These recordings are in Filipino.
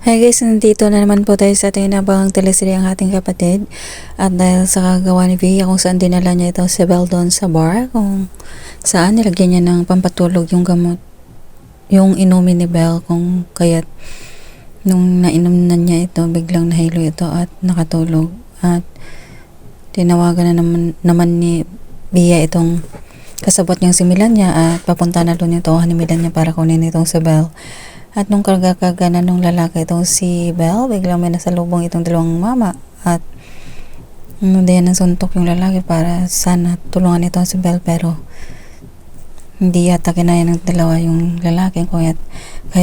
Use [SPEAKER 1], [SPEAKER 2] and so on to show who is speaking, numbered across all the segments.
[SPEAKER 1] Hi guys, nandito na naman po tayo sa ating inabangang teleserye Ang Ating Kapatid. At dahil sa kagawa ni Via kung saan dinala niya ito si Belle doon sa bar, kung saan nilagyan niya ng pampatulog yung gamot, yung inumin ni Belle, kung kaya't nung nainom na niya ito, biglang nahilo ito at nakatulog. At tinawagan na naman ni Via itong kasabot niyang si Milania at papunta na doon yung tuwahan ni Milania para kunin itong si Belle. At nung karga-karga nung lalaki itong si Belle, biglang may nasalubong itong dalawang mama at din ng suntok yung lalaki para sana tulungan ito si Belle, pero hindi yata kinaya ng dalawa yung lalaki, kahit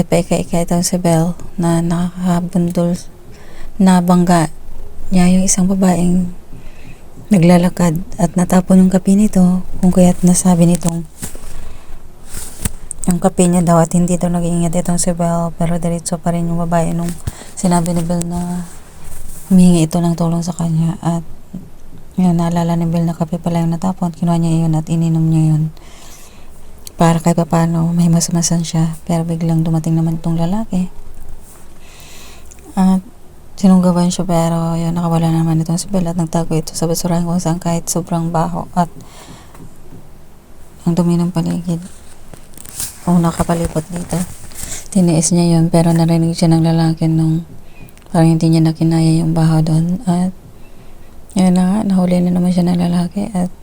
[SPEAKER 1] pa ika-ika itong si Belle na nakakabundol na bangga niya yung isang babaeng naglalakad at natapon yung kape nito, kung kaya't nasabi nitong yung kape niya daw at hindi daw nag-iingat itong si Belle, pero diretso pa rin yung babae nung sinabi ni Belle na humingi ito ng tulong sa kanya. At yun, naalala ni Belle na kape pala yung natapon, kinuha niya yun at ininom niya yun para kahit pa paano may masamasan siya. Pero biglang dumating naman itong lalaki at sinunggaban siya, pero yun, nakawala naman itong si Belle at nagtago ito sa basurahan kung saan kahit sobrang baho at ang dumi ng paligid. Nakapalipot dito, tiniis niya yun, pero narinig siya ng lalaki nung parang hindi niya nakinaya yung baho doon. At yun na nga, nahuli na naman siya ng lalaki at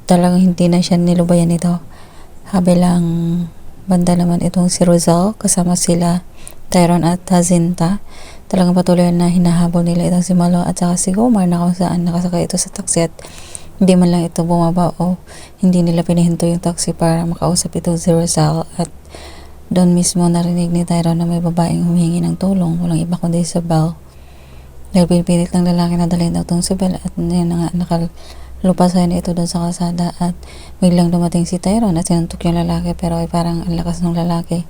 [SPEAKER 1] talagang hindi na siya nilubayan nito. Kabilang banda naman itong si Rosal, kasama sila Tyrone at Jacinta. Talagang patuloy na hinahabol nila itong si Malo at saka si Gomar, na kung saan nakasakay ito sa taxi at hindi man lang ito bumaba o hindi nila pinahinto yung taxi para makausap ito si Rosal. At doon mismo narinig ni Tyrone na may babaeng humihingi ng tulong, walang iba kundi si Belle. Dahil pinipilit ng lalaki na dalhin daw itong si Belle, at yun na nga, nakalupasan na ito doon sa kalsada at biglang dumating si Tyrone at sinuntok yung lalaki, pero ay parang ang lakas ng lalaki,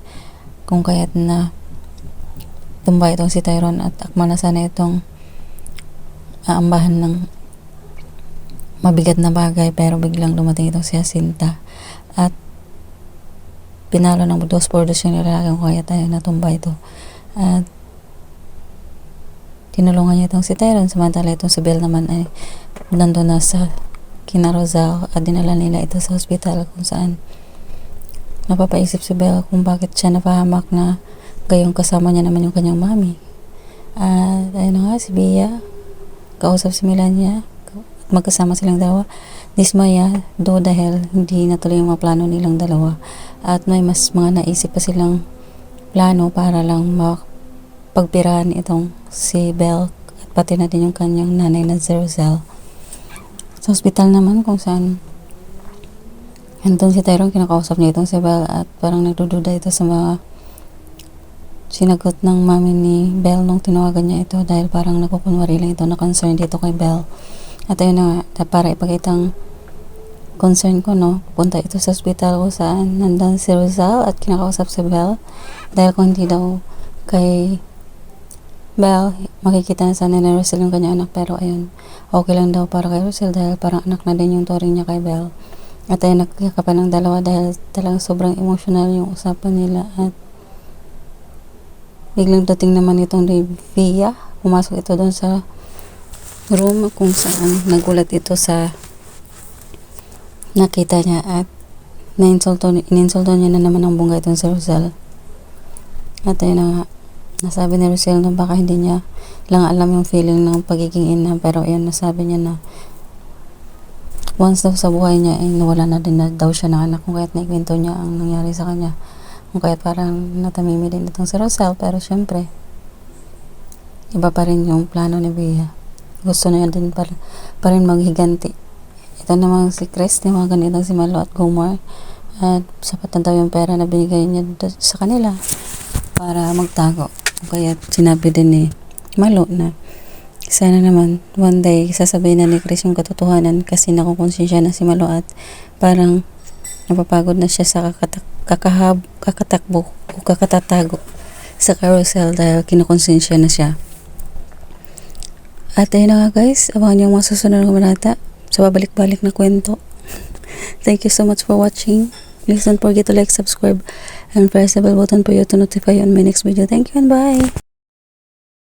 [SPEAKER 1] kung kaya't na tumba itong si Tyrone at akma na sana itong aambahan ng mabigat na bagay, pero biglang dumating itong si Jacinta at pinalo ng 2-4 yung lalaki, kung kaya tayo natumba ito. At tinulungan niya itong si Tyrone, samantala itong si Belle naman ay nandun na sa kina Rosal at dinala nila ito sa hospital, kung saan napapaisip si Belle kung bakit siya napahamak na gayong kasama niya naman yung kanyang mami. At ayun na nga, si Bia kausap si Milania, magkasama silang dalawa. Dismaya do dahil hindi natuloy yung mga plano nilang dalawa at may mas mga naisip pa silang plano para lang pagpirahan itong si Belle at pati na din yung kanyang nanay na si Rosal. Sa hospital naman, kung saan andun si Tyrone, kinakausap niya itong si Belle at parang nagdududa ito sa mga sinagot ng mami ni Belle nung tinawagan niya ito, dahil parang nakukunwari lang ito na concern dito kay Belle. At ayun na nga, para ipakitang concern ko, pupunta ito sa hospital kung saan nandun si Rosal at kinakausap si Belle, dahil kung hindi daw kay Belle makikita na sana ni Rosal yung kanyang anak, pero ayun, okay lang daw para kay Rosal dahil parang anak na din yung turing niya kay Belle. At ayun, nagkakapan ng dalawa dahil talagang sobrang emotional yung usapan nila. At biglang dating naman itong Via, pumasok ito doon sa room kung saan nagulat ito sa nakita niya at ininsulto niya na naman ang bungga itong si Rosal. At ayun na nga, nasabi ni Rosal na baka hindi niya lang alam yung feeling ng pagiging ina, pero ayun, nasabi niya na once daw sa buhay niya ay nawala na din na daw siya ng anak, kung kaya't naikwento niya ang nangyari sa kanya, kung kaya't parang natamimi din itong si Rosal. Pero syempre iba pa rin yung plano ni Bea, gusto niya din pa rin maghiganti. Ito namang si Chris, mga ganitong si Malo at Gomar, at sapat na daw yung pera na binigay niya sa kanila para magtago. Kaya sinabi din ni Malo na sana naman one day sasabihin na ni Chris yung katotohanan, kasi nakukonsensya na si Malo at parang napapagod na siya sa kakatakbo o kakatatago sa carousel dahil kinukonsensya na siya. At ayun na nga guys, abangan niyo ang mga susunod na kabanata sa babalik-balik na kwento. Thank you so much for watching. Please don't forget to like, subscribe, and press the bell button for you to notify you on my next video. Thank you and bye!